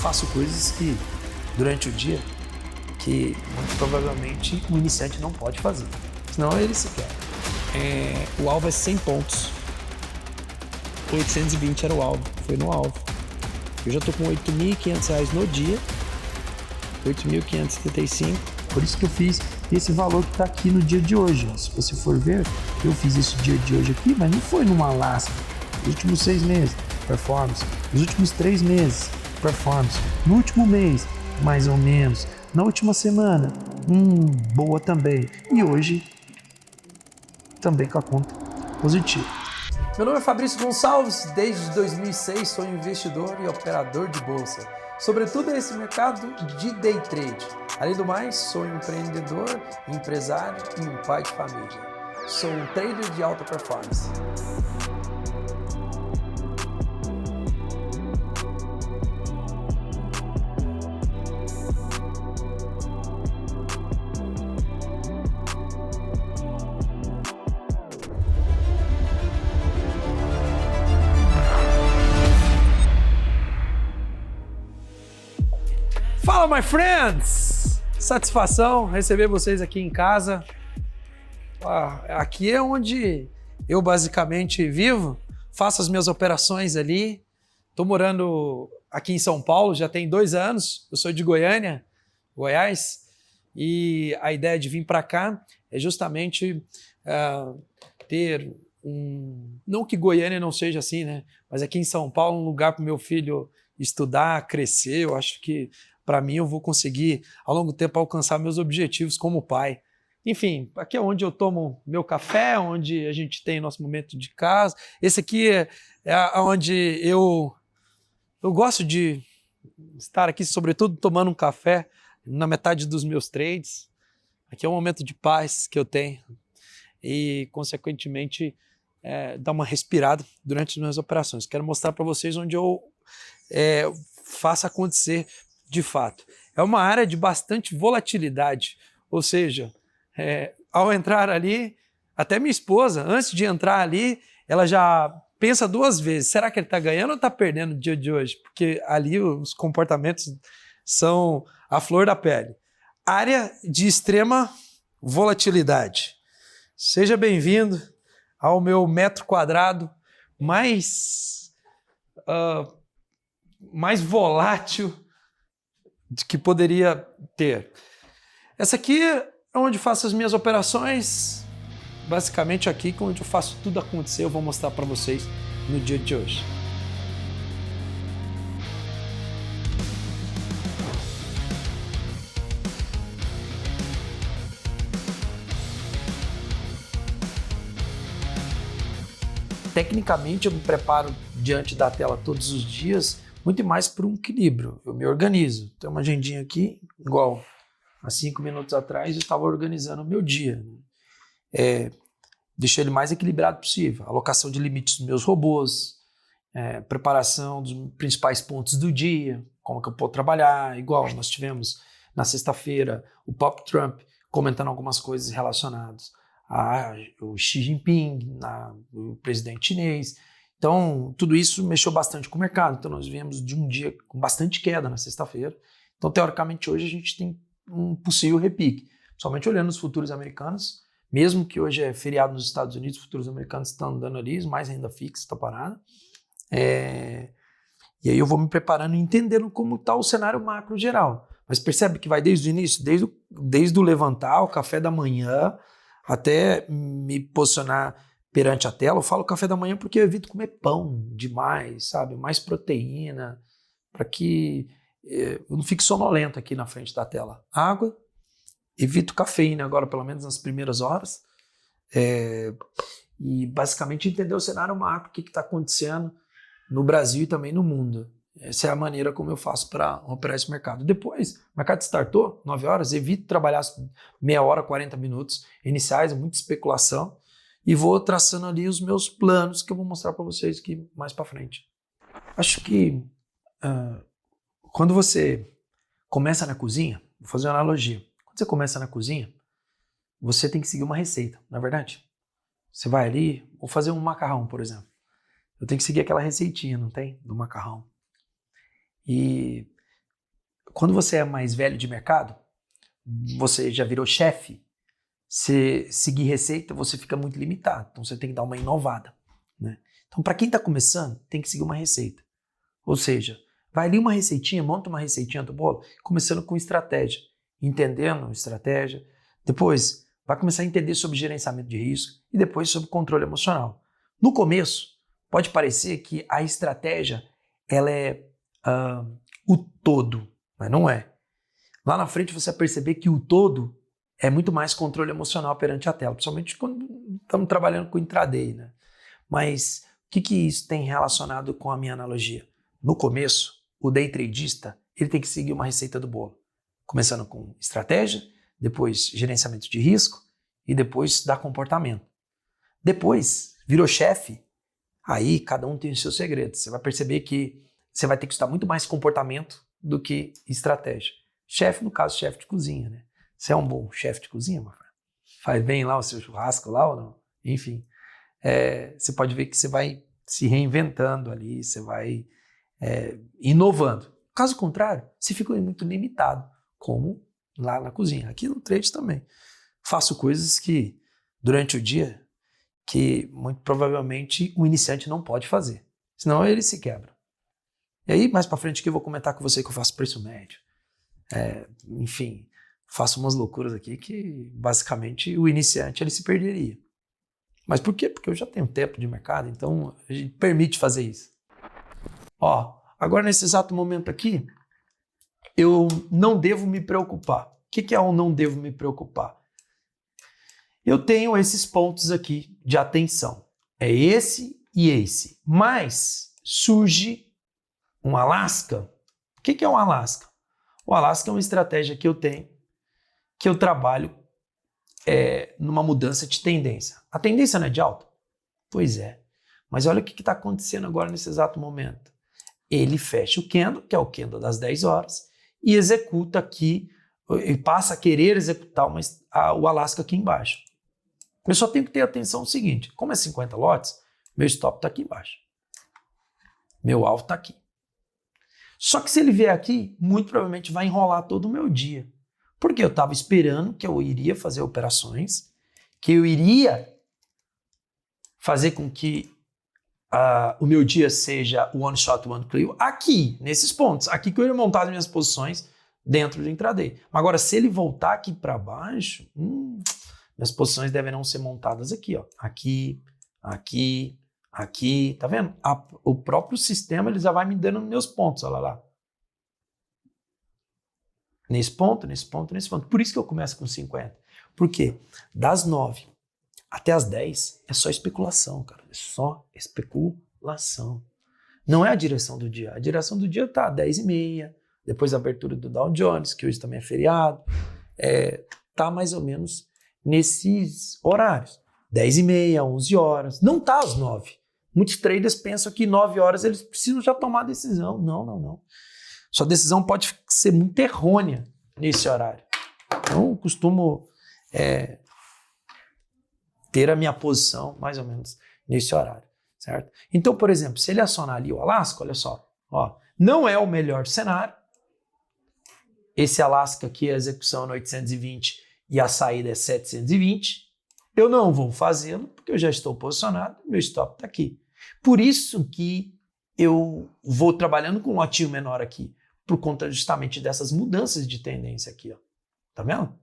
faço coisas que, durante o dia, que muito provavelmente o iniciante não pode fazer. Senão ele se quer. O alvo é 100 pontos. 820 era o alvo, foi no alvo. Eu já tô com R$ 8.500 no dia. 8.575. Por isso que eu fiz esse valor que está aqui no dia de hoje. Se você for ver, eu fiz esse dia de hoje aqui, mas não foi numa lasca. Os últimos 6 meses, performance. Os últimos 3 meses, performance. No último mês, mais ou menos. Na última semana, boa também. E hoje, também com a conta positiva. Meu nome é Fabrício Gonçalves, desde 2006 sou investidor e operador de bolsa. Sobretudo nesse mercado de day trade. Além do mais, sou empreendedor, empresário e um pai de família. Sou um trader de alta performance. Fala, my friends! Satisfação receber vocês aqui em casa. Aqui é onde eu basicamente vivo, faço as minhas operações ali. Estou morando aqui em São Paulo, já tem 2 anos. Eu sou de Goiânia, Goiás, e a ideia de vir para cá é justamente ter não que Goiânia não seja assim, né? Mas aqui em São Paulo, um lugar para o meu filho estudar, crescer. Eu acho que para mim eu vou conseguir, ao longo do tempo, alcançar meus objetivos como pai. Enfim, aqui é onde eu tomo meu café, onde a gente tem nosso momento de casa. Esse aqui é onde eu gosto de estar aqui, sobretudo tomando um café na metade dos meus trades. Aqui é um momento de paz que eu tenho e, consequentemente, dar uma respirada durante as minhas operações. Quero mostrar para vocês onde eu faço acontecer de fato. É uma área de bastante volatilidade, ou seja, ao entrar ali, até minha esposa, antes de entrar ali, ela já pensa 2 vezes, será que ele está ganhando ou está perdendo no dia de hoje? Porque ali os comportamentos são a flor da pele. Área de extrema volatilidade. Seja bem-vindo ao meu metro quadrado mais volátil que poderia ter. Essa aqui é onde faço as minhas operações, basicamente aqui onde eu faço tudo acontecer. Eu vou mostrar para vocês no dia de hoje. Tecnicamente eu me preparo diante da tela todos os dias, muito mais por um equilíbrio. Eu me organizo. Tem uma agendinha aqui, igual há 5 minutos atrás eu estava organizando o meu dia. Deixei ele mais equilibrado possível. Alocação de limites dos meus robôs, preparação dos principais pontos do dia, como que eu posso trabalhar. Igual nós tivemos na sexta-feira o Pop Trump comentando algumas coisas relacionadas ao Xi Jinping, o presidente chinês. Então, tudo isso mexeu bastante com o mercado. Então, nós viemos de um dia com bastante queda na sexta-feira. Então, teoricamente, hoje a gente tem um possível repique. Somente olhando os futuros americanos, mesmo que hoje é feriado nos Estados Unidos, os futuros americanos estão andando ali, mais renda fixa está parada. E aí eu vou me preparando e entendendo como está o cenário macro geral. Mas percebe que vai desde o início, desde o levantar, o café da manhã, até me posicionar perante a tela. Eu falo café da manhã porque eu evito comer pão demais, sabe? Mais proteína, para que eu não fique sonolento aqui na frente da tela. Água, evito cafeína agora, pelo menos nas primeiras horas. E basicamente entender o cenário macro, o que está acontecendo no Brasil e também no mundo. Essa é a maneira como eu faço para operar esse mercado. Depois, o mercado startou, 9 horas, evito trabalhar meia hora, 40 minutos iniciais, muita especulação. E vou traçando ali os meus planos que eu vou mostrar para vocês aqui mais para frente. Acho que quando você começa na cozinha, vou fazer uma analogia. Quando você começa na cozinha, você tem que seguir uma receita, não é verdade? Você vai ali, vou fazer um macarrão, por exemplo. Eu tenho que seguir aquela receitinha, não tem? Do macarrão. E Quando você é mais velho de mercado, você já virou chefe, você seguir receita, você fica muito limitado. Então você tem que dar uma inovada, né? Então para quem está começando, tem que seguir uma receita. Ou seja, vai ali uma receitinha, monta uma receitinha do bolo, começando com estratégia, entendendo estratégia. Depois vai começar a entender sobre gerenciamento de risco e depois sobre controle emocional. No começo, pode parecer que a estratégia ela é o todo, mas não é. Lá na frente você vai perceber que o todo é muito mais controle emocional perante a tela, principalmente quando estamos trabalhando com intraday, né? Mas o que isso tem relacionado com a minha analogia? No começo, o day tradista ele tem que seguir uma receita do bolo, começando com estratégia, depois gerenciamento de risco e depois dar comportamento. Depois, virou chefe, aí cada um tem os seus segredos. Você vai perceber que você vai ter que estudar muito mais comportamento do que estratégia. Chefe, no caso, chefe de cozinha, né? Você é um bom chefe de cozinha, meu filho? Faz bem lá o seu churrasco lá ou não? Enfim, você pode ver que você vai se reinventando ali, você vai inovando. Caso contrário, você fica muito limitado, como lá na cozinha. Aqui no trade também. Faço coisas que, durante o dia, que muito provavelmente um iniciante não pode fazer. Senão ele se quebra. E aí, mais pra frente aqui, eu vou comentar com você que eu faço preço médio. Enfim, faço umas loucuras aqui que, basicamente, o iniciante ele se perderia. Mas por quê? Porque eu já tenho tempo de mercado, então a gente permite fazer isso. Ó, agora nesse exato momento aqui, eu não devo me preocupar. O que é um não devo me preocupar? Eu tenho esses pontos aqui de atenção. É esse e esse. Mas surge um Alaska. O que é um Alaska? O Alaska é uma estratégia que eu tenho, que eu trabalho numa mudança de tendência. A tendência não é de alta? Pois é. Mas olha o que está acontecendo agora nesse exato momento. Ele fecha o candle, que é o candle das 10 horas, e executa aqui, e passa a querer executar o Alaska aqui embaixo. Eu só tenho que ter atenção ao seguinte, como é 50 lotes, meu stop está aqui embaixo. Meu alvo está aqui. Só que se ele vier aqui, muito provavelmente vai enrolar todo o meu dia. Porque eu estava esperando que eu iria fazer operações, que eu iria fazer com que o meu dia seja one shot, one clear, aqui, nesses pontos. Aqui que eu iria montar as minhas posições dentro do intraday. Mas agora, se ele voltar aqui para baixo, minhas posições deverão ser montadas aqui, ó. Aqui, aqui, aqui, tá vendo? O próprio sistema ele já vai me dando meus pontos, olha lá. Nesse ponto, nesse ponto, nesse ponto. Por isso que eu começo com 50. Por quê? Das 9 até as 10 é só especulação, cara. É só especulação. Não é a direção do dia. A direção do dia tá 10h30, depois a abertura do Dow Jones, que hoje também é feriado. Tá mais ou menos nesses horários. 10h30, 11 horas. Não tá às 9. Muitos traders pensam que 9 horas eles precisam já tomar a decisão. Não, não, não. Sua decisão pode ser muito errônea nesse horário. Então, eu costumo ter a minha posição mais ou menos nesse horário, certo? Então, por exemplo, se ele acionar ali o Alaska, olha só, ó, não é o melhor cenário. Esse Alaska aqui, a execução é 820 e a saída é 720. Eu não vou fazê-lo porque eu já estou posicionado, meu stop está aqui. Por isso que eu vou trabalhando com um lotinho menor aqui, por conta justamente dessas mudanças de tendência aqui, ó. Tá vendo?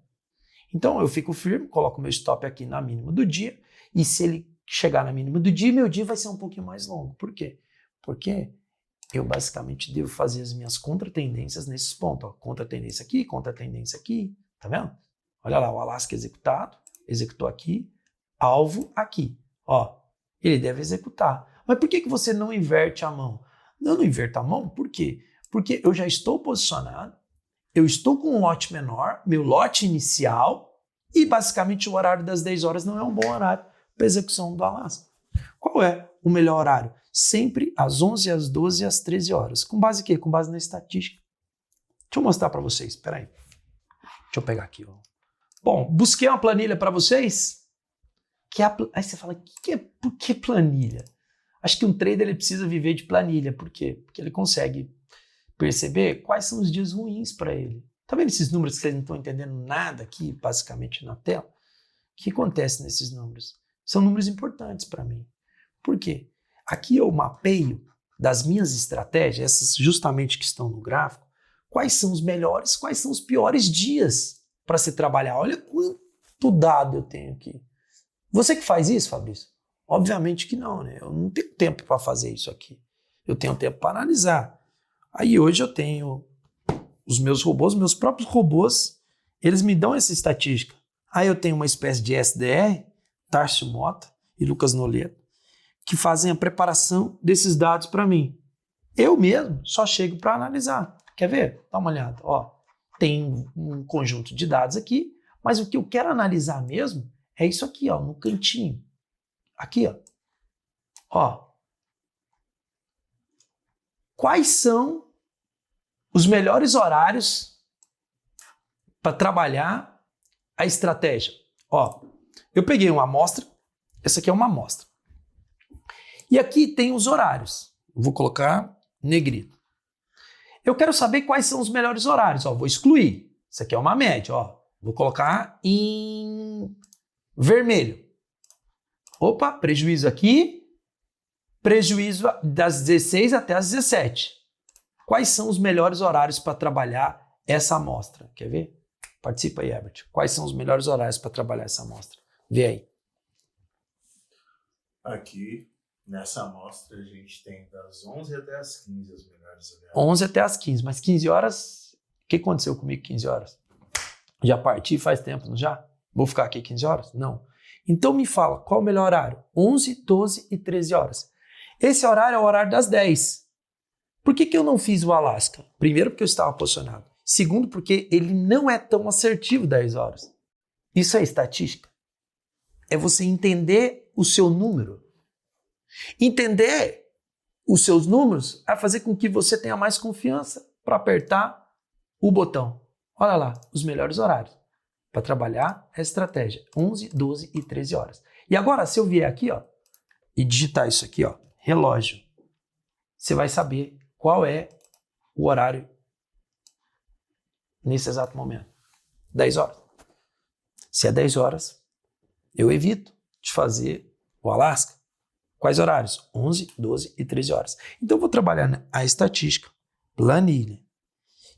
Então eu fico firme, coloco meu stop aqui na mínima do dia, e se ele chegar na mínima do dia, meu dia vai ser um pouquinho mais longo. Por quê? Porque eu basicamente devo fazer as minhas contratendências nesses pontos, ó. Contratendência aqui, tá vendo? Olha lá, o Alaska executado, executou aqui, alvo aqui, ó. Ele deve executar. Mas por que você não inverte a mão? Eu não inverto a mão, por quê? Porque eu já estou posicionado, eu estou com um lote menor, meu lote inicial, e basicamente o horário das 10 horas não é um bom horário para execução do Alaska. Qual é o melhor horário? Sempre às 11, às 12 e às 13 horas. Com base em quê? Com base na estatística. Deixa eu mostrar para vocês, espera aí. Deixa eu pegar aqui. Ó. Bom, busquei uma planilha para vocês. Aí você fala, por que planilha? Acho que um trader ele precisa viver de planilha. Por quê? Porque ele consegue perceber quais são os dias ruins para ele. Tá vendo esses números que vocês não estão entendendo nada aqui, basicamente, na tela? O que acontece nesses números? São números importantes para mim. Por quê? Aqui eu mapeio das minhas estratégias, essas justamente que estão no gráfico, quais são os melhores, quais são os piores dias para se trabalhar. Olha quanto dado eu tenho aqui. Você que faz isso, Fabrício? Obviamente que não, né? Eu não tenho tempo para fazer isso aqui. Eu tenho tempo para analisar. Aí hoje eu tenho os meus robôs, meus próprios robôs, eles me dão essa estatística. Aí eu tenho uma espécie de SDR, Tárcio Mota e Lucas Noleto, que fazem a preparação desses dados para mim. Eu mesmo só chego para analisar. Quer ver? Dá uma olhada. Ó, tem um conjunto de dados aqui, mas o que eu quero analisar mesmo é isso aqui, ó, no cantinho. Aqui, ó. Ó. Quais são os melhores horários para trabalhar a estratégia? Ó, eu peguei uma amostra, essa aqui é uma amostra. E aqui tem os horários. Vou colocar negrito. Eu quero saber quais são os melhores horários. Ó, vou excluir. Isso aqui é uma média. Ó. Vou colocar em vermelho. Opa, prejuízo aqui. Prejuízo das 16 até as 17. Quais são os melhores horários para trabalhar essa amostra? Quer ver? Participa aí, Herbert. Quais são os melhores horários para trabalhar essa amostra? Vê aí. Aqui, nessa amostra, a gente tem das 11 até as 15 as melhores horários. 11 até as 15, mas 15 horas... O que aconteceu comigo 15 horas? Já parti faz tempo, não já? Vou ficar aqui 15 horas? Não. Então me fala, qual é o melhor horário? 11, 12 e 13 horas. Esse horário é o horário das 10. Por que eu não fiz o Alasca? Primeiro, porque eu estava posicionado. Segundo, porque ele não é tão assertivo 10 horas. Isso é estatística. É você entender o seu número. Entender os seus números é fazer com que você tenha mais confiança para apertar o botão. Olha lá, os melhores horários para trabalhar a estratégia. 11, 12 e 13 horas. E agora, se eu vier aqui, ó, e digitar isso aqui, ó, relógio, você vai saber qual é o horário nesse exato momento. 10 horas. Se é 10 horas, eu evito de fazer o Alasca. Quais horários? 11, 12 e 13 horas. Então eu vou trabalhar a estatística, planilha,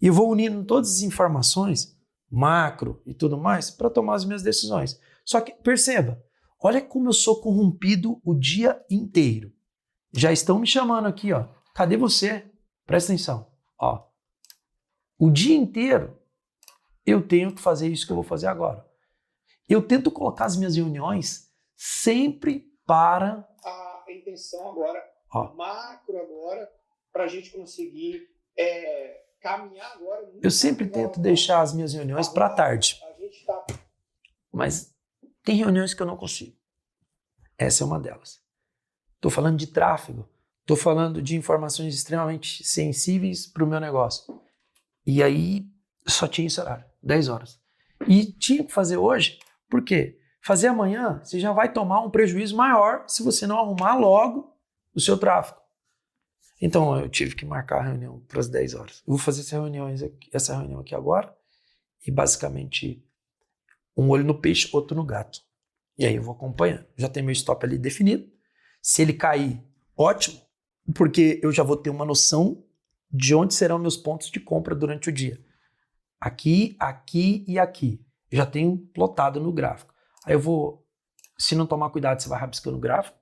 e eu vou unindo todas as informações, macro e tudo mais, para tomar as minhas decisões. Só que, perceba, olha como eu sou corrompido o dia inteiro. Já estão me chamando aqui, ó. Cadê você? Presta atenção. Ó. O dia inteiro eu tenho que fazer isso que eu vou fazer agora. Eu tento colocar as minhas reuniões sempre para... A intenção agora, ó, macro agora, para a gente conseguir caminhar agora. Eu sempre tento deixar as minhas reuniões para tarde. A gente tá... Mas tem reuniões que eu não consigo. Essa é uma delas. Estou falando de tráfego. Estou falando de informações extremamente sensíveis para o meu negócio. E aí, só tinha esse horário, 10 horas. E tinha que fazer hoje, por quê? Fazer amanhã, você já vai tomar um prejuízo maior se você não arrumar logo o seu tráfego. Então, eu tive que marcar a reunião para as 10 horas. Eu vou fazer essa reunião aqui agora e, basicamente, um olho no peixe, outro no gato. E aí eu vou acompanhando. Já tem meu stop ali definido. Se ele cair, ótimo, porque eu já vou ter uma noção de onde serão meus pontos de compra durante o dia. Aqui, aqui e aqui. Eu já tenho plotado no gráfico. Aí eu vou, se não tomar cuidado, você vai rabiscando o gráfico.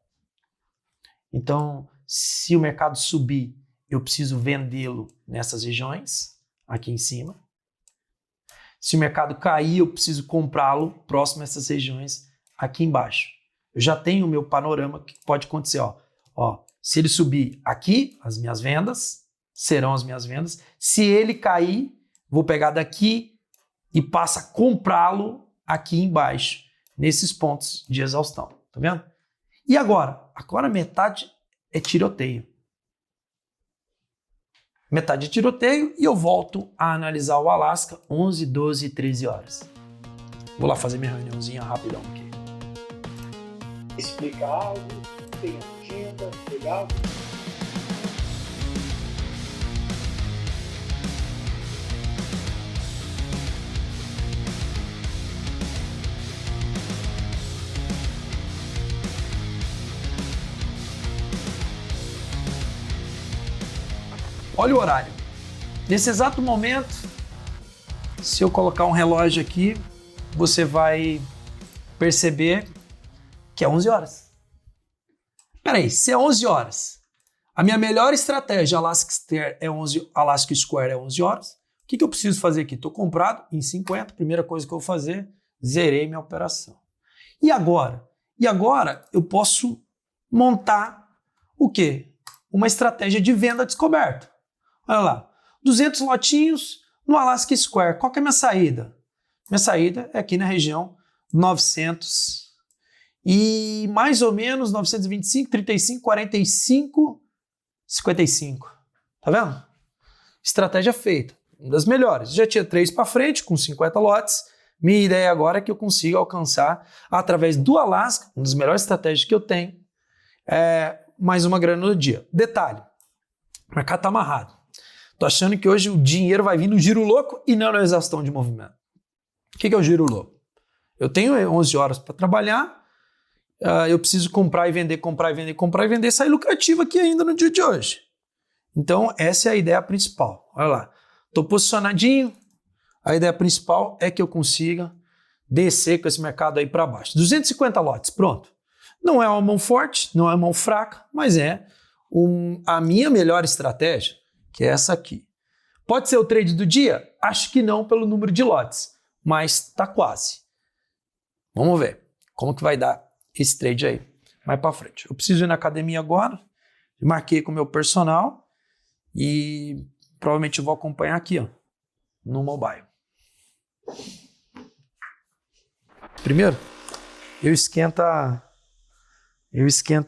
Então, se o mercado subir, eu preciso vendê-lo nessas regiões, aqui em cima. Se o mercado cair, eu preciso comprá-lo próximo a essas regiões, aqui embaixo. Eu já tenho o meu panorama que pode acontecer. Ó, se ele subir aqui, as minhas vendas serão as minhas vendas. Se ele cair, vou pegar daqui e passo a comprá-lo aqui embaixo, nesses pontos de exaustão. Tá vendo? E agora? Agora metade é tiroteio. Metade é tiroteio e eu volto a analisar o Alasca 11, 12 e 13 horas. Vou lá fazer minha reuniãozinha rapidão aqui. Explica algo, tem tinta, legal. olha o horário. Nesse exato momento, se eu colocar um relógio aqui, você vai perceber que é 11 horas. Peraí, se é 11 horas, a minha melhor estratégia Alaska Square é 11 horas, o que eu preciso fazer aqui? Estou comprado em 50, primeira coisa que eu vou fazer, zerei minha operação. E agora? E agora eu posso montar o quê? Uma estratégia de venda descoberta. Olha lá, 200 lotinhos no Alaska Square. Qual que é a minha saída? Minha saída é aqui na região 900 e mais ou menos 925, 35, 45, 55. Tá vendo? Estratégia feita. Uma das melhores. Já tinha 3 para frente com 50 lotes. Minha ideia agora é que eu consiga alcançar, através do Alaska, uma das melhores estratégias que eu tenho, mais uma grana no dia. Detalhe, o mercado está amarrado. Tô achando que hoje o dinheiro vai vir no giro louco e não na exaustão de movimento. O que é o giro louco? Eu tenho 11 horas para trabalhar, eu preciso comprar e vender, comprar e vender, comprar e vender, sair lucrativo aqui ainda no dia de hoje. Então essa é a ideia principal. Olha lá, estou posicionadinho, a ideia principal é que eu consiga descer com esse mercado aí para baixo. 250 lotes, pronto. Não é uma mão forte, não é uma mão fraca, mas é a minha melhor estratégia, que é essa aqui. Pode ser o trade do dia? Acho que não pelo número de lotes, mas está quase. Vamos ver como que vai dar esse trade aí mais para frente. Eu preciso ir na academia agora, marquei com o meu personal e provavelmente eu vou acompanhar aqui, ó, no mobile. Primeiro, eu esquento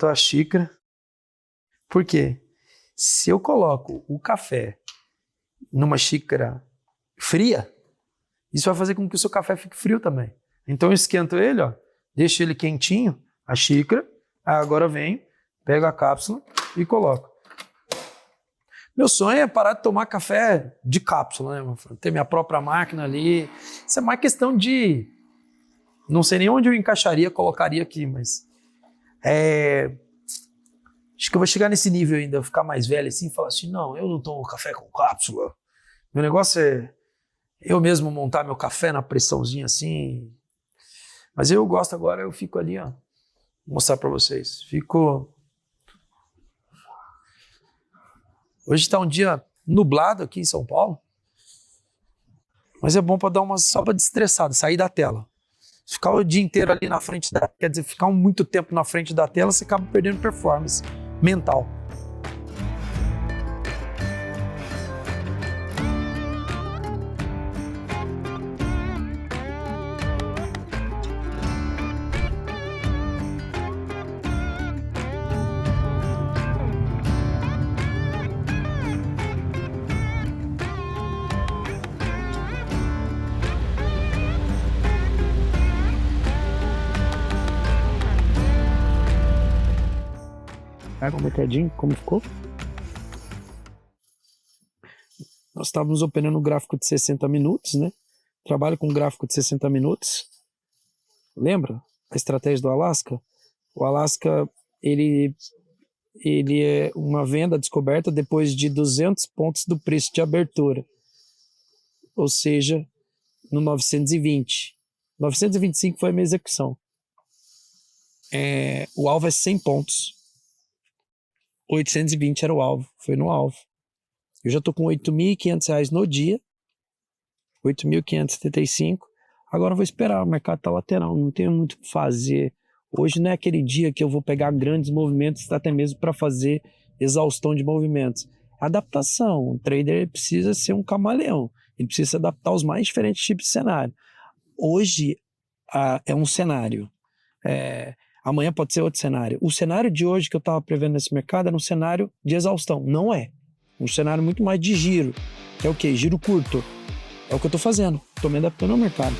a xícara. Por quê? Se eu coloco o café numa xícara fria, isso vai fazer com que o seu café fique frio também. Então eu esquento ele, ó, deixo ele quentinho, a xícara, agora venho, pego a cápsula e coloco. Meu sonho é parar de tomar café de cápsula, né? Ter minha própria máquina ali. Isso é mais questão de... Não sei nem onde eu encaixaria, colocaria aqui, mas... Acho que eu vou chegar nesse nível ainda, ficar mais velho assim e falar assim, não, eu não tomo café com cápsula. Meu negócio é eu mesmo montar meu café na pressãozinha assim. Mas eu gosto agora, eu fico ali, ó. Vou mostrar pra vocês. Hoje tá um dia nublado aqui em São Paulo. Mas é bom pra dar uma só pra desestressada, sair da tela. Ficar o dia inteiro ali na frente da... Quer dizer, ficar muito tempo na frente da tela, você acaba perdendo performance mental. Pega o mercadinho, como ficou? Nós estávamos operando um gráfico de 60 minutos, né? Trabalho com um gráfico de 60 minutos. Lembra a estratégia do Alaska? O Alaska, ele é uma venda descoberta depois de 200 pontos do preço de abertura. Ou seja, no 920. 925 foi a minha execução. O alvo é 100 pontos. 820 era o alvo, foi no alvo. Eu já estou com R$8.500 no dia, 8.575. Agora eu vou esperar, o mercado está lateral, não tenho muito o que fazer. Hoje não é aquele dia que eu vou pegar grandes movimentos, até mesmo para fazer exaustão de movimentos. Adaptação, o trader precisa ser um camaleão, ele precisa se adaptar aos mais diferentes tipos de cenário. Hoje é um cenário, amanhã pode ser outro cenário. O cenário de hoje que eu estava prevendo nesse mercado era um cenário de exaustão. Não é. Um cenário muito mais de giro. Que é o quê? Giro curto. É o que eu estou fazendo. Estou me adaptando ao mercado.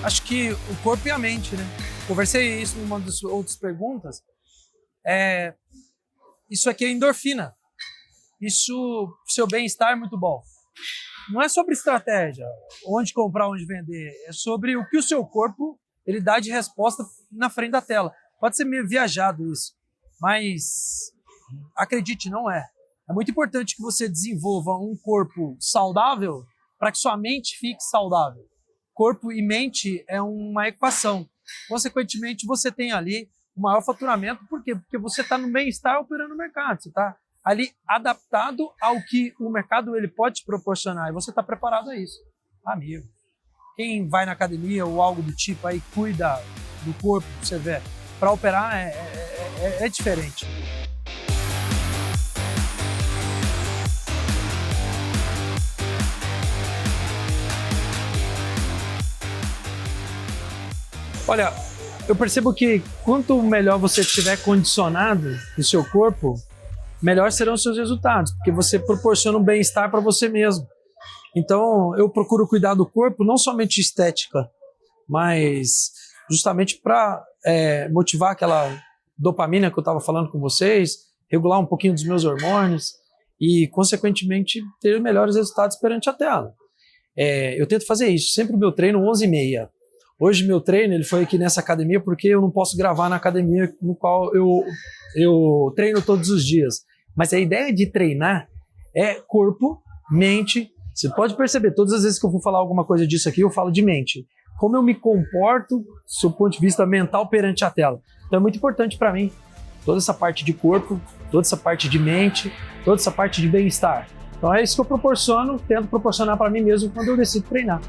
Acho que o corpo e a mente, né? Conversei isso numa das outras perguntas. Isso aqui é endorfina. Isso, seu bem-estar é muito bom. Não é sobre estratégia, onde comprar, onde vender. É sobre o que o seu corpo ele dá de resposta na frente da tela. Pode ser meio viajado isso, mas acredite, não é. É muito importante que você desenvolva um corpo saudável para que sua mente fique saudável. Corpo e mente é uma equação. Consequentemente, você tem ali o maior faturamento. Por quê? Porque você está no bem-estar operando no mercado. Você está ali adaptado ao que o mercado ele pode te proporcionar. E você está preparado a isso. Amigo, quem vai na academia ou algo do tipo aí, cuida do corpo, você vê, para operar é diferente. Olha, eu percebo que quanto melhor você estiver condicionado no seu corpo, melhor serão os seus resultados, porque você proporciona um bem-estar para você mesmo. Então, eu procuro cuidar do corpo, não somente estética, mas justamente para motivar aquela dopamina que eu estava falando com vocês, regular um pouquinho dos meus hormônios e, consequentemente, ter melhores resultados perante a tela. Eu tento fazer isso, sempre o meu treino 11h30. Hoje meu treino ele foi aqui nessa academia porque eu não posso gravar na academia no qual eu treino todos os dias. Mas a ideia de treinar é corpo, mente. Você pode perceber, todas as vezes que eu vou falar alguma coisa disso aqui, eu falo de mente. Como eu me comporto, do ponto de vista mental, perante a tela. Então é muito importante para mim, toda essa parte de corpo, toda essa parte de mente, toda essa parte de bem-estar. Então é isso que eu proporciono, tento proporcionar para mim mesmo quando eu decido treinar.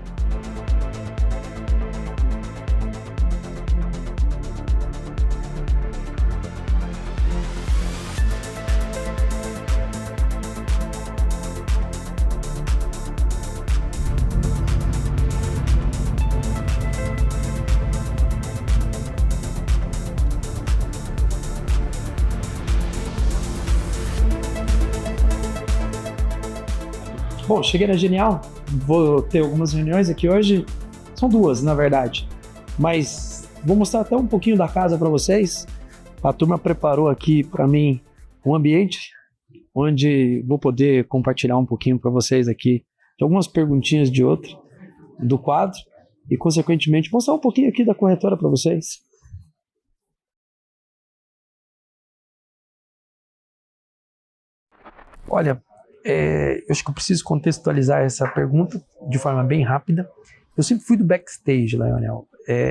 Bom, cheguei na Genial, vou ter algumas reuniões aqui hoje, são duas na verdade, mas vou mostrar até um pouquinho da casa para vocês. A turma preparou aqui para mim um ambiente onde vou poder compartilhar um pouquinho para vocês aqui de algumas perguntinhas de outro, do quadro, e consequentemente mostrar um pouquinho aqui da corretora para vocês. Olha, eu acho que eu preciso contextualizar essa pergunta de forma bem rápida. Eu sempre fui do backstage, Leonel.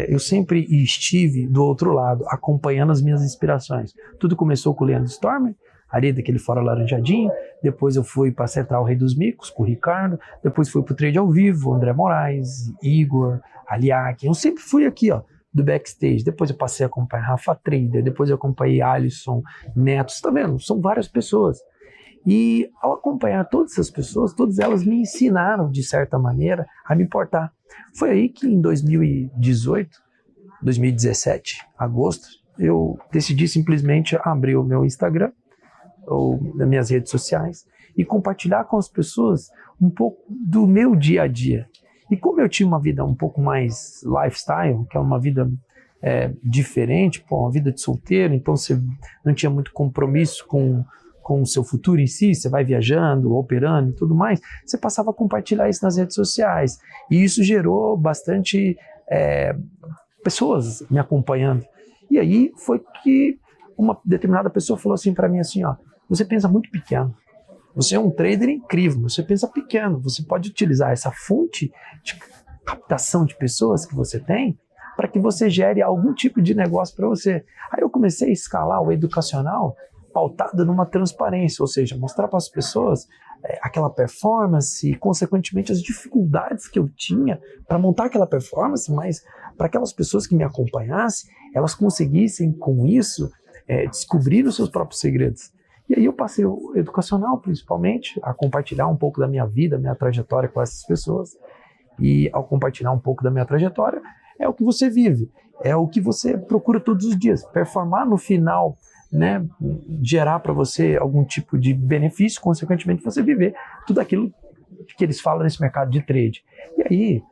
Eu sempre estive do outro lado, acompanhando as minhas inspirações. Tudo começou com o Leandro Stormer, ali daquele Fora Laranjadinho. Depois eu fui para a Central Rei dos Micos, com o Ricardo. Depois fui para o Trade ao Vivo, André Moraes, Igor, Aliak. Eu sempre fui aqui, ó, do backstage. Depois eu passei a acompanhar Rafa Trader, depois eu acompanhei Alisson, Neto. Você tá vendo? São várias pessoas. E ao acompanhar todas essas pessoas, todas elas me ensinaram, de certa maneira, a me portar. Foi aí que em 2017, agosto, eu decidi simplesmente abrir o meu Instagram, ou nas minhas redes sociais, e compartilhar com as pessoas um pouco do meu dia a dia. E como eu tinha uma vida um pouco mais lifestyle, que é uma vida diferente, uma vida de solteiro, então você não tinha muito compromisso com o seu futuro em si, você vai viajando, operando e tudo mais, você passava a compartilhar isso nas redes sociais. E isso gerou bastante pessoas me acompanhando. E aí foi que uma determinada pessoa falou assim para mim assim, ó, você pensa muito pequeno. Você é um trader incrível, você pensa pequeno. Você pode utilizar essa fonte de captação de pessoas que você tem para que você gere algum tipo de negócio para você. Aí eu comecei a escalar o educacional pautada numa transparência, ou seja, mostrar para as pessoas aquela performance e, consequentemente, as dificuldades que eu tinha para montar aquela performance, mas para aquelas pessoas que me acompanhassem, elas conseguissem, com isso, descobrir os seus próprios segredos. E aí eu passei o educacional, principalmente, a compartilhar um pouco da minha vida, minha trajetória com essas pessoas. E ao compartilhar um pouco da minha trajetória, é o que você vive, é o que você procura todos os dias, performar no final, né, gerar para você algum tipo de benefício, consequentemente você viver tudo aquilo que eles falam nesse mercado de trade. E aí,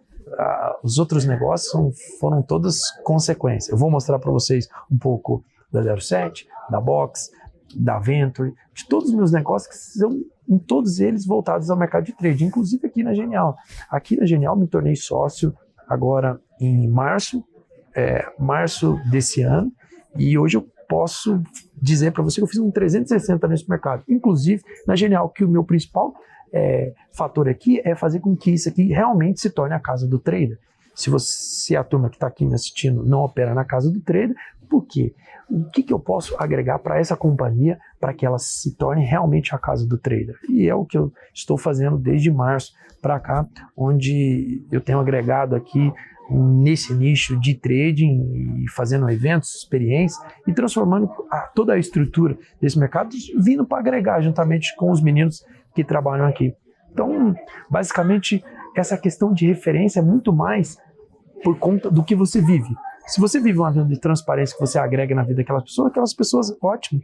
os outros negócios foram todas consequências. Eu vou mostrar para vocês um pouco da 07, da Box, da Venture, de todos os meus negócios que são, em todos eles, voltados ao mercado de trade, inclusive aqui na Genial. Aqui na Genial me tornei sócio agora em março março desse ano, e hoje eu posso dizer para você que eu fiz um 360 nesse mercado. Inclusive, na Genial, que o meu principal fator aqui é fazer com que isso aqui realmente se torne a casa do trader. Se a turma que está aqui me assistindo não opera na casa do trader, por quê? O que eu posso agregar para essa companhia para que ela se torne realmente a casa do trader? E é o que eu estou fazendo desde março para cá, onde eu tenho agregado aqui nesse nicho de trading e fazendo eventos, experiências e transformando toda a estrutura desse mercado, vindo para agregar juntamente com os meninos que trabalham aqui. Então, basicamente, essa questão de referência é muito mais por conta do que você vive. Se você vive uma vida de transparência que você agrega na vida daquelas pessoas, ótimo.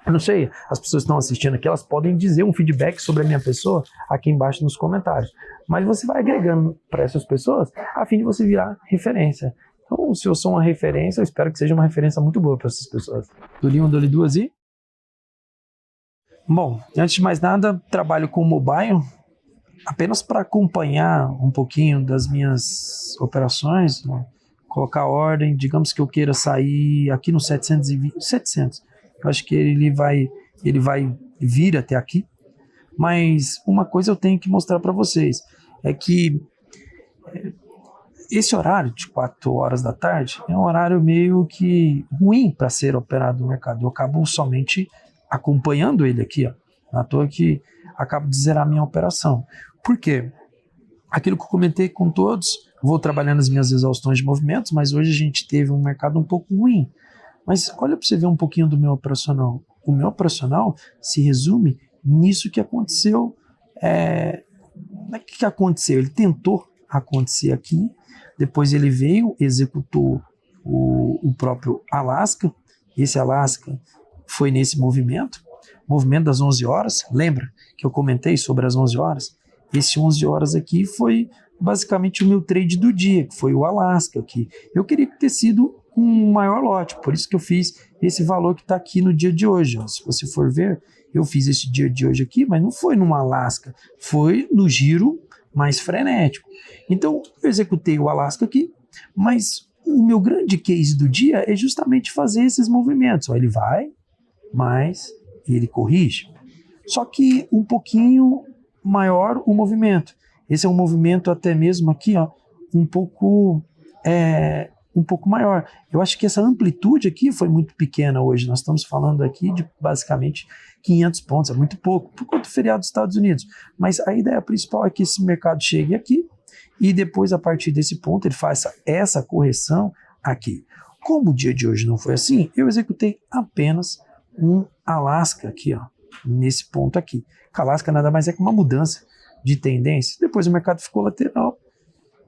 Eu não sei, as pessoas que estão assistindo aqui, elas podem dizer um feedback sobre a minha pessoa aqui embaixo nos comentários. Mas você vai agregando para essas pessoas a fim de você virar referência. Então, se eu sou uma referência, eu espero que seja uma referência muito boa para essas pessoas. Dole uma, dole duas e... Bom, antes de mais nada, trabalho com mobile apenas para acompanhar um pouquinho das minhas operações, né? Colocar ordem, digamos que eu queira sair aqui no 700, eu acho que ele vai vir até aqui, mas uma coisa eu tenho que mostrar para vocês, é que esse horário de 4 horas da tarde é um horário meio que ruim para ser operado no mercado. Eu acabo somente acompanhando ele aqui, ó, à toa que acabo de zerar a minha operação. Por quê? Aquilo que eu comentei com todos, vou trabalhando as minhas exaustões de movimentos, mas hoje a gente teve um mercado um pouco ruim. Mas olha para você ver um pouquinho do meu operacional. O meu operacional se resume nisso que aconteceu. O que aconteceu? Ele tentou acontecer aqui, depois ele veio, executou o próprio Alaska. Esse Alaska foi nesse movimento das 11 horas. Lembra que eu comentei sobre as 11 horas? Esse 11 horas aqui foi basicamente o meu trade do dia, que foi o Alaska aqui. Eu queria ter sido um maior lote, por isso que eu fiz esse valor que está aqui no dia de hoje. Ó. Se você for ver, eu fiz esse dia de hoje aqui, mas não foi numa Alaska, foi no giro mais frenético. Então, eu executei o Alaska aqui, mas o meu grande case do dia é justamente fazer esses movimentos. Ó, ele vai, mas ele corrige. Só que um pouquinho maior o movimento. Esse é um movimento até mesmo aqui, ó, um pouco maior. Eu acho que essa amplitude aqui foi muito pequena hoje. Nós estamos falando aqui de basicamente 500 pontos, é muito pouco, por conta do feriado dos Estados Unidos. Mas a ideia principal é que esse mercado chegue aqui e depois, a partir desse ponto, ele faça essa correção aqui. Como o dia de hoje não foi assim, eu executei apenas um Alaska aqui, ó, nesse ponto aqui. Alaska nada mais é que uma mudança de tendência. Depois o mercado ficou lateral.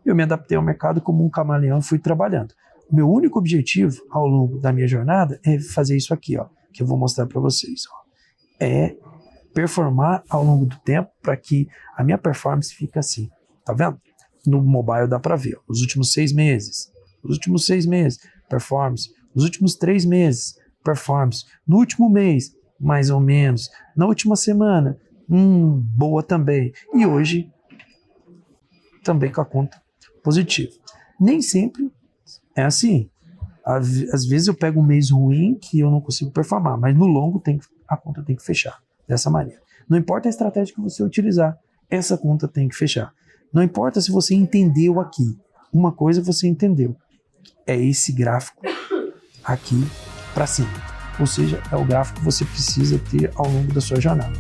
Eu me adaptei ao mercado como um camaleão e fui trabalhando. O meu único objetivo ao longo da minha jornada é fazer isso aqui, ó, que eu vou mostrar para vocês. Ó. É performar ao longo do tempo para que a minha performance fique assim. Tá vendo? No mobile dá para ver. Ó, os últimos 6 meses, performance. Os últimos 3 meses, performance. No último mês, mais ou menos. Na última semana, boa também. E hoje, também com a conta positiva. Nem sempre é assim. Às vezes eu pego um mês ruim que eu não consigo performar, mas no longo a conta tem que fechar dessa maneira. Não importa a estratégia que você utilizar, essa conta tem que fechar. Não importa se você entendeu aqui. Uma coisa você entendeu. É esse gráfico aqui para cima. Ou seja, é o gráfico que você precisa ter ao longo da sua jornada.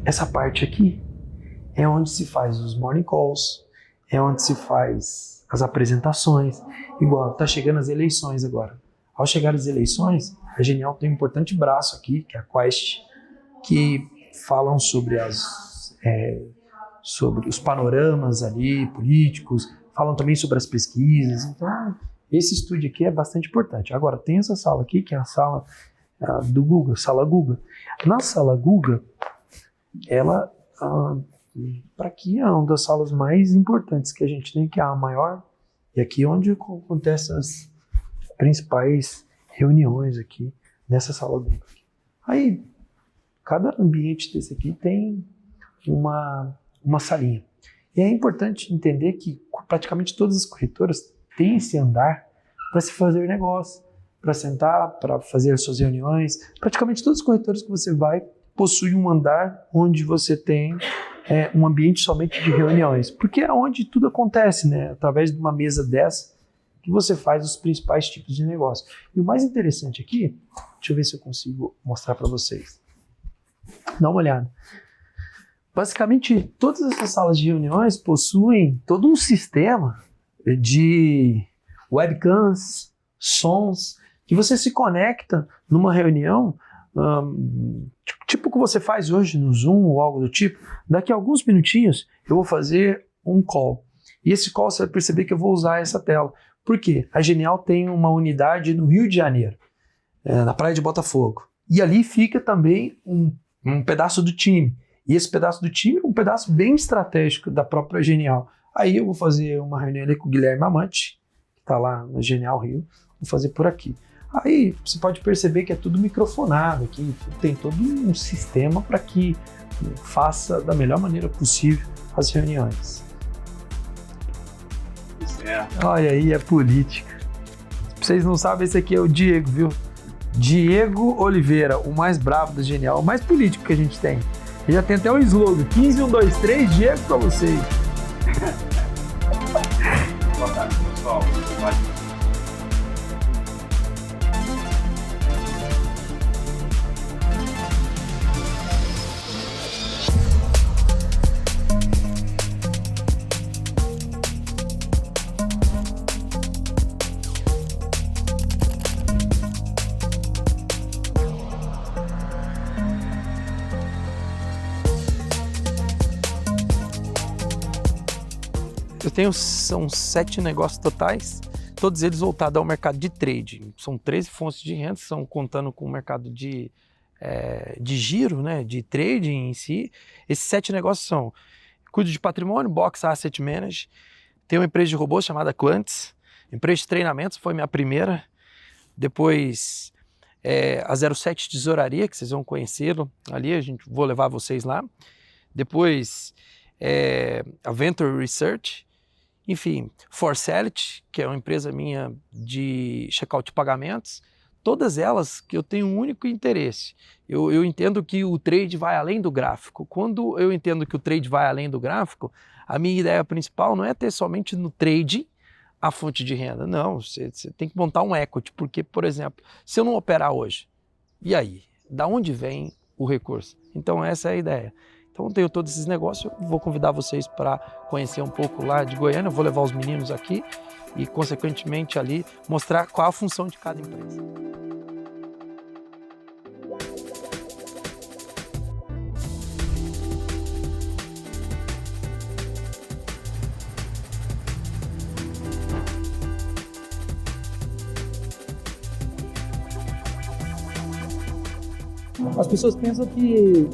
Essa parte aqui é onde se faz os morning calls, é onde se faz as apresentações. Igual, tá chegando as eleições agora. Ao chegar as eleições, a Genial tem um importante braço aqui, que é a Quest, que falam sobre sobre os panoramas ali, políticos, falam também sobre as pesquisas. Então, esse estúdio aqui é bastante importante. Agora, tem essa sala aqui, que é a sala do Google, sala Google. Na sala Google, ela Para aqui é uma das salas mais importantes que a gente tem, que é a maior, e aqui é onde acontecem as principais reuniões aqui, nessa sala dentro. Aí, cada ambiente desse aqui tem uma salinha. E é importante entender que praticamente todas as corretoras têm esse andar para se fazer negócio, para sentar, para fazer as suas reuniões. Praticamente todas as corretoras que você vai possuem um andar onde você tem um ambiente somente de reuniões, porque é onde tudo acontece, né? Através de uma mesa dessa que você faz os principais tipos de negócio. E o mais interessante aqui, deixa eu ver se eu consigo mostrar para vocês. Dá uma olhada. Basicamente, todas essas salas de reuniões possuem todo um sistema de webcams, sons, que você se conecta numa reunião, tipo o que você faz hoje no Zoom ou algo do tipo. Daqui a alguns minutinhos eu vou fazer um call. E esse call você vai perceber que eu vou usar essa tela. Por quê? A Genial tem uma unidade no Rio de Janeiro, na praia de Botafogo. E ali fica também um pedaço do time. E esse pedaço do time é um pedaço bem estratégico da própria Genial. Aí eu vou fazer uma reunião ali com o Guilherme Amante, que está lá na Genial Rio, vou fazer por aqui. Aí você pode perceber que é tudo microfonado aqui, tem todo um sistema para que faça da melhor maneira possível as reuniões. Olha aí, é política. Se vocês não sabem, esse aqui é o Diego, viu? Diego Oliveira, o mais bravo da Genial, o mais político que a gente tem. Ele já tem até um slogan, 15, 1, 2, 3, Diego pra vocês. Boa tarde, pessoal. São 7 negócios totais, todos eles voltados ao mercado de trade. São 13 fontes de renda, são contando com o mercado de giro, né, de trading em si. Esses 7 negócios são: cuido de patrimônio, Box Asset Management, tem uma empresa de robôs chamada Quantis, empresa de treinamentos, foi minha primeira. Depois a 07 Tesouraria, que vocês vão conhecê-lo ali, vou levar vocês lá. Depois a Venture Research. Enfim, Forcelit, que é uma empresa minha de checkout de pagamentos, todas elas que eu tenho um único interesse. Eu entendo que o trade vai além do gráfico. Quando eu entendo que o trade vai além do gráfico, a minha ideia principal não é ter somente no trade a fonte de renda. Não, você tem que montar um equity, porque, por exemplo, se eu não operar hoje, e aí? Da onde vem o recurso? Então essa é a ideia. Então eu tenho todos esses negócios, eu vou convidar vocês para conhecer um pouco lá de Goiânia, eu vou levar os meninos aqui e, consequentemente, ali mostrar qual a função de cada empresa. As pessoas pensam que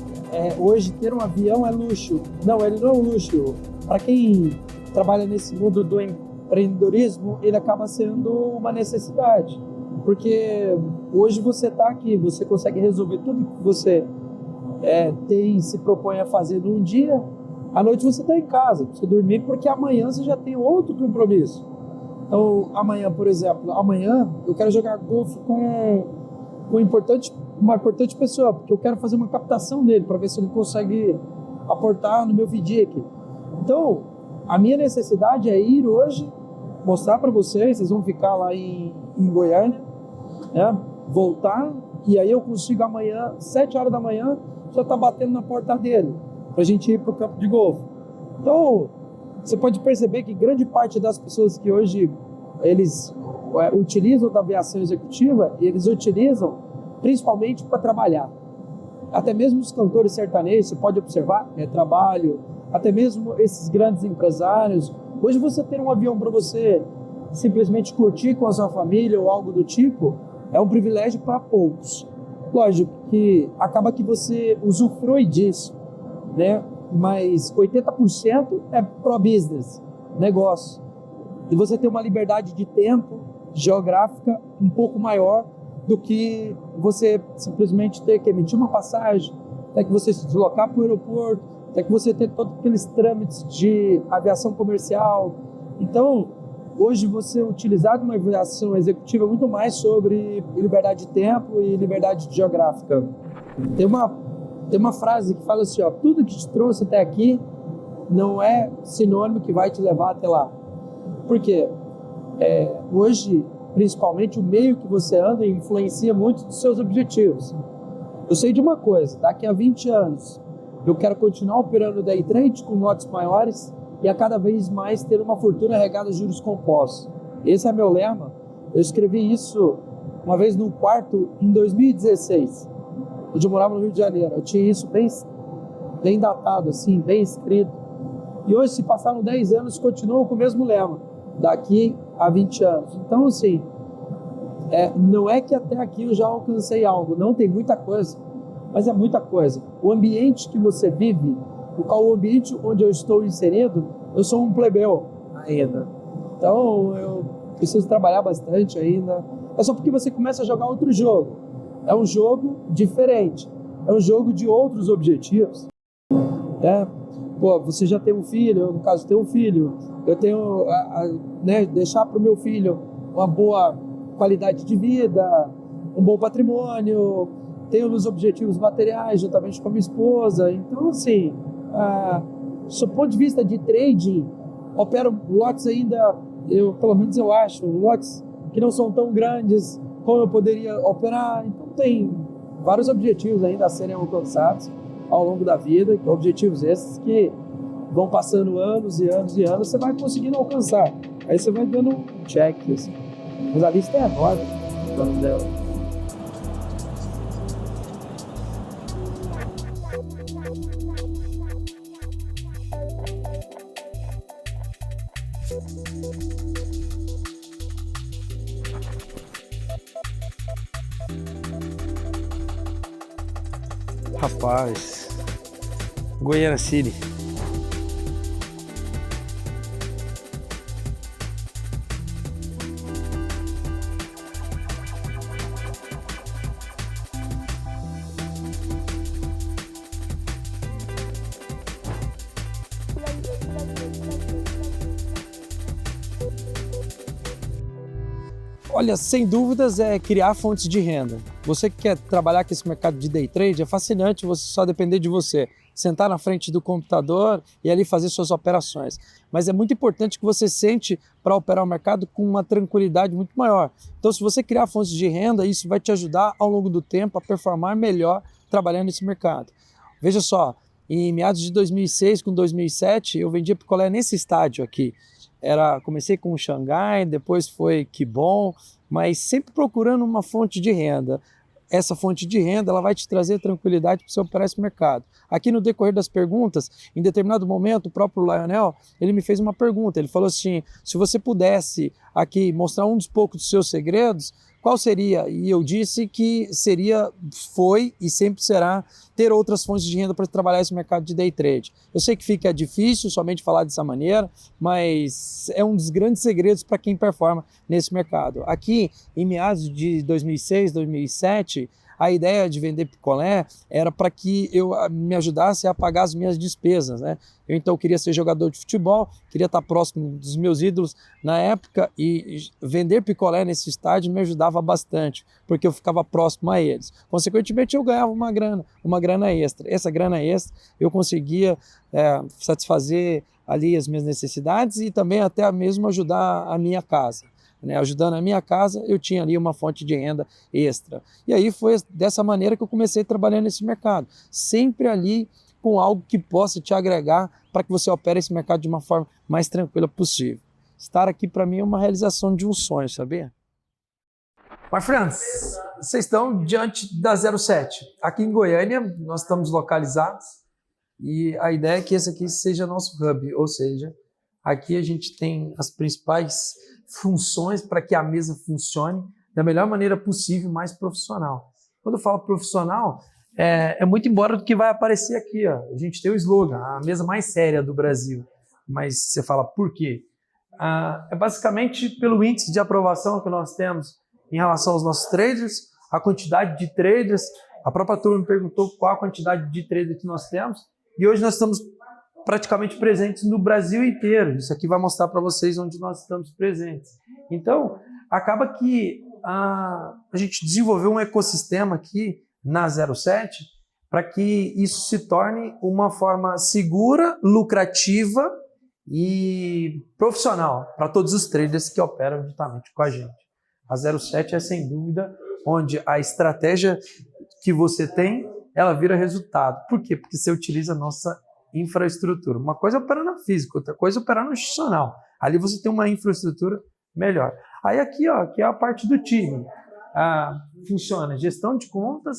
hoje ter um avião é luxo. Não, ele não é um luxo. Para quem trabalha nesse mundo do empreendedorismo, ele acaba sendo uma necessidade. Porque hoje você está aqui, você consegue resolver tudo que você se propõe a fazer num dia. À noite você está em casa, você dormir, porque amanhã você já tem outro compromisso. Então, amanhã, por exemplo, eu quero jogar golfe com uma importante pessoa, porque eu quero fazer uma captação dele para ver se ele consegue aportar no meu FDIC. Então, a minha necessidade é ir hoje, mostrar para vocês vão ficar lá em Goiânia, né? Voltar, e aí eu consigo amanhã, 7 horas da manhã, já estar batendo na porta dele, para a gente ir para o campo de golfe. Então, você pode perceber que grande parte das pessoas que hoje eles utilizam da aviação executiva, eles utilizam principalmente para trabalhar. Até mesmo os cantores sertanejos, você pode observar, trabalho. Até mesmo esses grandes empresários. Hoje você ter um avião para você simplesmente curtir com a sua família ou algo do tipo, é um privilégio para poucos. Lógico que acaba que você usufrui disso, né? mas 80% é pro-business, negócio. E você tem uma liberdade de tempo geográfica um pouco maior do que você simplesmente ter que emitir uma passagem, até que você se deslocar para o aeroporto, até que você ter todos aqueles trâmites de aviação comercial. Então, hoje você utilizar uma aviação executiva é muito mais sobre liberdade de tempo e liberdade geográfica. Tem uma frase que fala assim, ó, tudo que te trouxe até aqui não é sinônimo que vai te levar até lá. Por quê? Hoje, principalmente, o meio que você anda influencia muito dos seus objetivos. Eu sei de uma coisa, daqui a 20 anos eu quero continuar operando day trade com lotes maiores e a cada vez mais ter uma fortuna regada a juros compostos. Esse é meu lema. Eu escrevi isso uma vez num quarto em 2016, onde eu morava no Rio de Janeiro. Eu tinha isso bem datado, assim, bem escrito. E hoje, se passaram 10 anos, continuo com o mesmo lema, daqui a 20 anos. Então, assim, não é que até aqui eu já alcancei algo, não, tem muita coisa, mas é muita coisa. O ambiente que você vive, o ambiente onde eu estou inserido, eu sou um plebeu ainda. Então, eu preciso trabalhar bastante ainda. É só porque você começa a jogar outro jogo. É um jogo diferente, é um jogo de outros objetivos. Você já tem um filho, eu, no caso, tenho um filho. Eu tenho deixar para o meu filho uma boa qualidade de vida, um bom patrimônio, tenho os objetivos materiais juntamente com a minha esposa. Então, assim, do ponto de vista de trading, opero lotes ainda, pelo menos eu acho, lotes que não são tão grandes como eu poderia operar. Então, tem vários objetivos ainda a serem alcançados ao longo da vida, objetivos esses que vão passando anos e anos e anos, você vai conseguindo alcançar. Aí você vai dando um check, assim. Mas a lista é enorme, falando dela. Rapaz, Goiânia City. Olha, sem dúvidas é criar fontes de renda. Você que quer trabalhar com esse mercado de day trade, é fascinante você só depender de você. Sentar na frente do computador e ali fazer suas operações. Mas é muito importante que você sente para operar o mercado com uma tranquilidade muito maior. Então, se você criar fontes de renda, isso vai te ajudar ao longo do tempo a performar melhor trabalhando nesse mercado. Veja só, em meados de 2006 com 2007, eu vendia picolé nesse estádio aqui. Comecei com o Xangai, depois foi Kibon, mas sempre procurando uma fonte de renda. Essa fonte de renda ela vai te trazer tranquilidade para você operar esse mercado. Aqui no decorrer das perguntas, em determinado momento, o próprio Lionel, ele me fez uma pergunta, ele falou assim, se você pudesse aqui mostrar um dos poucos dos seus segredos, qual seria? E eu disse que foi e sempre será ter outras fontes de renda para trabalhar esse mercado de day trade. Eu sei que fica difícil somente falar dessa maneira, mas é um dos grandes segredos para quem performa nesse mercado. Aqui, em meados de 2006, 2007, a ideia de vender picolé era para que eu me ajudasse a pagar as minhas despesas, né? Eu então queria ser jogador de futebol, queria estar próximo dos meus ídolos na época e vender picolé nesse estádio me ajudava bastante, porque eu ficava próximo a eles. Consequentemente, eu ganhava uma grana extra. Essa grana extra eu conseguia satisfazer ali as minhas necessidades e também até mesmo ajudar a minha casa. Ajudando a minha casa, eu tinha ali uma fonte de renda extra. E aí foi dessa maneira que eu comecei trabalhando nesse mercado. Sempre ali com algo que possa te agregar para que você opere esse mercado de uma forma mais tranquila possível. Estar aqui para mim é uma realização de um sonho, sabia? My friends, vocês estão diante da 07. Aqui em Goiânia, nós estamos localizados e a ideia é que esse aqui seja nosso hub, ou seja, aqui a gente tem as principais funções para que a mesa funcione da melhor maneira possível, mais profissional. Quando eu falo profissional, é muito embora do que vai aparecer aqui. Ó. A gente tem o slogan, a mesa mais séria do Brasil. Mas você fala, por quê? É basicamente pelo índice de aprovação que nós temos em relação aos nossos traders, a quantidade de traders. A própria turma me perguntou qual a quantidade de traders que nós temos. E hoje nós estamos praticamente presentes no Brasil inteiro. Isso aqui vai mostrar para vocês onde nós estamos presentes. Então, acaba que a gente desenvolveu um ecossistema aqui na 07 para que isso se torne uma forma segura, lucrativa e profissional para todos os traders que operam juntamente com a gente. A 07 é, sem dúvida, onde a estratégia que você tem, ela vira resultado. Por quê? Porque você utiliza a nossa infraestrutura. Uma coisa é operar na física, outra coisa é operar no institucional. Ali você tem uma infraestrutura melhor. Aí aqui, ó, que é a parte do time. Funciona gestão de contas,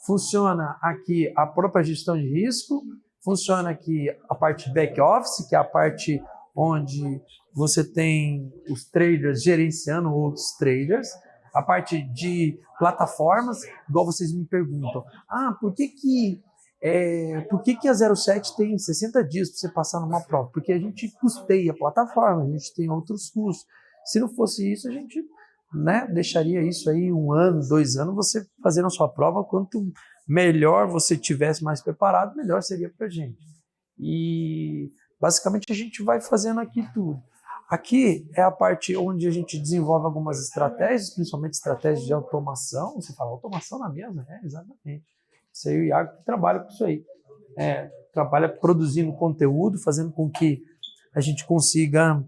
funciona aqui a própria gestão de risco, funciona aqui a parte back office, que é a parte onde você tem os traders gerenciando outros traders, a parte de plataformas, igual vocês me perguntam, por que a 07 tem 60 dias para você passar numa prova? Porque a gente custeia a plataforma, a gente tem outros custos. Se não fosse isso, a gente deixaria isso aí 1 ano, 2 anos, você fazendo a sua prova. Quanto melhor você tivesse mais preparado, melhor seria para a gente. E basicamente a gente vai fazendo aqui tudo. Aqui é a parte onde a gente desenvolve algumas estratégias, principalmente estratégias de automação. Você fala, automação na mesa? Exatamente. Você e o Iago que trabalha com isso aí. Trabalha produzindo conteúdo, fazendo com que a gente consiga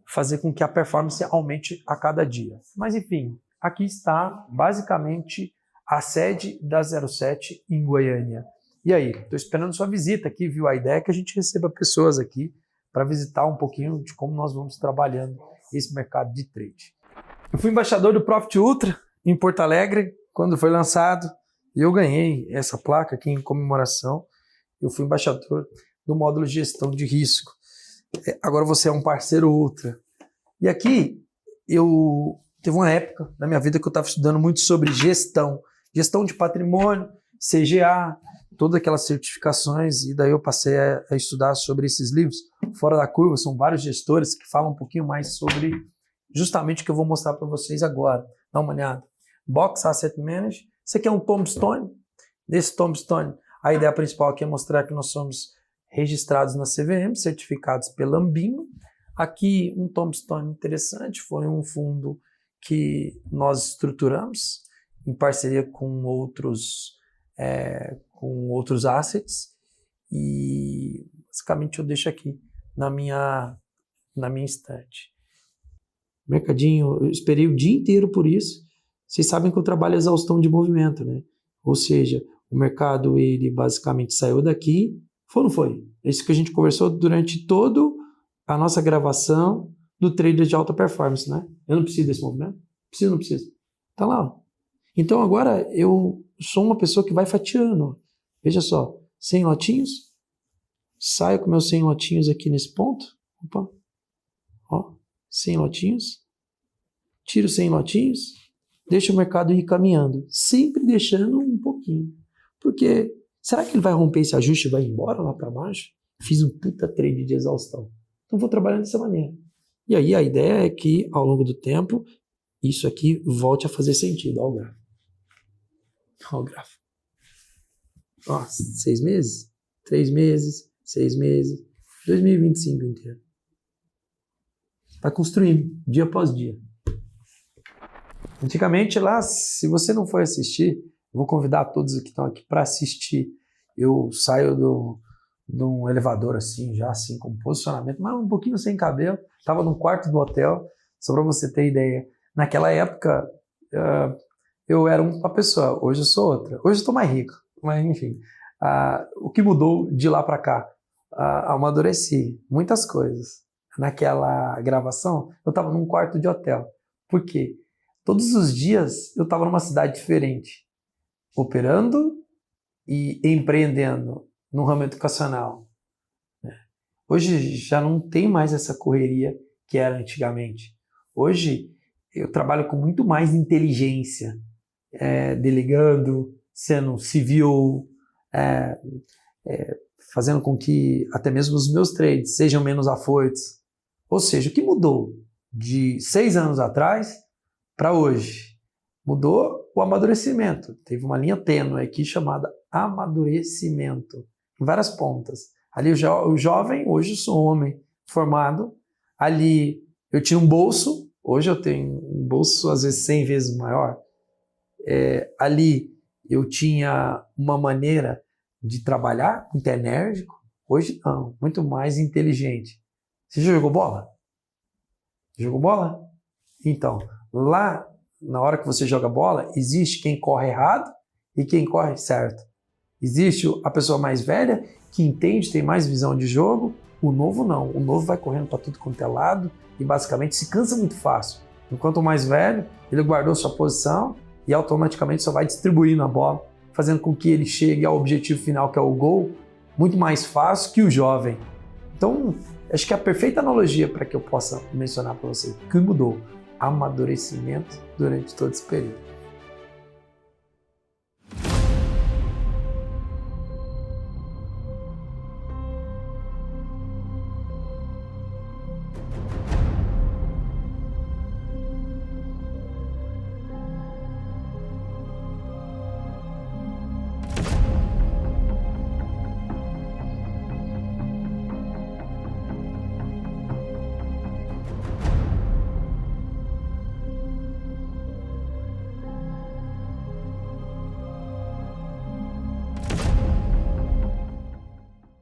fazer com que a performance aumente a cada dia. Mas, enfim, aqui está basicamente a sede da 07 em Goiânia. E aí, estou esperando sua visita aqui, viu? A ideia é que a gente receba pessoas aqui para visitar um pouquinho de como nós vamos trabalhando esse mercado de trade. Eu fui embaixador do Profit Ultra em Porto Alegre, quando foi lançado, e eu ganhei essa placa aqui em comemoração. Eu fui embaixador do módulo de gestão de risco. Agora você é um parceiro Ultra. E aqui, teve uma época na minha vida que eu estava estudando muito sobre gestão de patrimônio, CGA, todas aquelas certificações, e daí eu passei a estudar sobre esses livros. Fora da Curva, são vários gestores que falam um pouquinho mais sobre justamente o que eu vou mostrar para vocês agora. Dá uma olhada. Box Asset Management. Isso aqui é um tombstone. Desse tombstone, a ideia principal aqui é mostrar que nós somos registrados na CVM, certificados pela Ambima. Aqui um tombstone interessante, foi um fundo que nós estruturamos em parceria com outros assets, e basicamente eu deixo aqui na minha estante. Mercadinho, eu esperei o dia inteiro por isso. Vocês sabem que eu trabalho exaustão de movimento, né? Ou seja, o mercado ele basicamente saiu daqui, foi ou não foi? Isso que a gente conversou durante toda a nossa gravação do trader de alta performance, né? Eu não preciso desse movimento? Preciso, não preciso? Tá lá, ó. Então agora eu sou uma pessoa que vai fatiando. Veja só, 100 lotinhos, saio com meus 100 lotinhos aqui nesse ponto, opa, ó, 100 lotinhos, tiro 100 lotinhos, deixo o mercado ir caminhando, sempre deixando um pouquinho. Porque, será que ele vai romper esse ajuste e vai embora lá para baixo? Fiz um puta trade de exaustão. Então vou trabalhando dessa maneira. E aí a ideia é que, ao longo do tempo, isso aqui volte a fazer sentido. Olha o gráfico. Olha o gráfico. Ó, 6 meses, 3 meses, 6 meses, 2025 inteiro. Vai construindo, dia após dia. Antigamente lá, se você não foi assistir, eu vou convidar todos que estão aqui para assistir. Eu saio de um elevador assim, já assim, com posicionamento, mas um pouquinho sem cabelo. Estava no quarto do hotel, só para você ter ideia. Naquela época, eu era uma pessoa, hoje eu sou outra. Hoje eu estou mais rico, mas enfim. O que mudou de lá para cá? Amadureci muitas coisas. Naquela gravação, eu estava num quarto de hotel. Por quê? Todos os dias eu estava numa cidade diferente, operando e empreendendo no ramo educacional. Hoje já não tem mais essa correria que era antigamente. Hoje eu trabalho com muito mais inteligência. delegando, sendo civil, fazendo com que até mesmo os meus trades sejam menos afoitos. Ou seja, o que mudou de 6 anos atrás para hoje? Mudou o amadurecimento. Teve uma linha tênue aqui chamada amadurecimento, em várias pontas. Ali o jovem, hoje eu sou homem formado. Ali eu tinha um bolso, hoje eu tenho um bolso às vezes 100 vezes maior. Ali eu tinha uma maneira de trabalhar muito enérgico, hoje não, muito mais inteligente. Você já jogou bola? Jogou bola? Então, lá, na hora que você joga bola, existe quem corre errado e quem corre certo. Existe a pessoa mais velha que entende, tem mais visão de jogo, o novo não. O novo vai correndo para tudo quanto é lado e basicamente se cansa muito fácil. Enquanto o mais velho, ele guardou sua posição e automaticamente só vai distribuindo a bola, fazendo com que ele chegue ao objetivo final, que é o gol, muito mais fácil que o jovem. Então, acho que é a perfeita analogia para que eu possa mencionar para você. O que mudou? Amadurecimento durante todo esse período.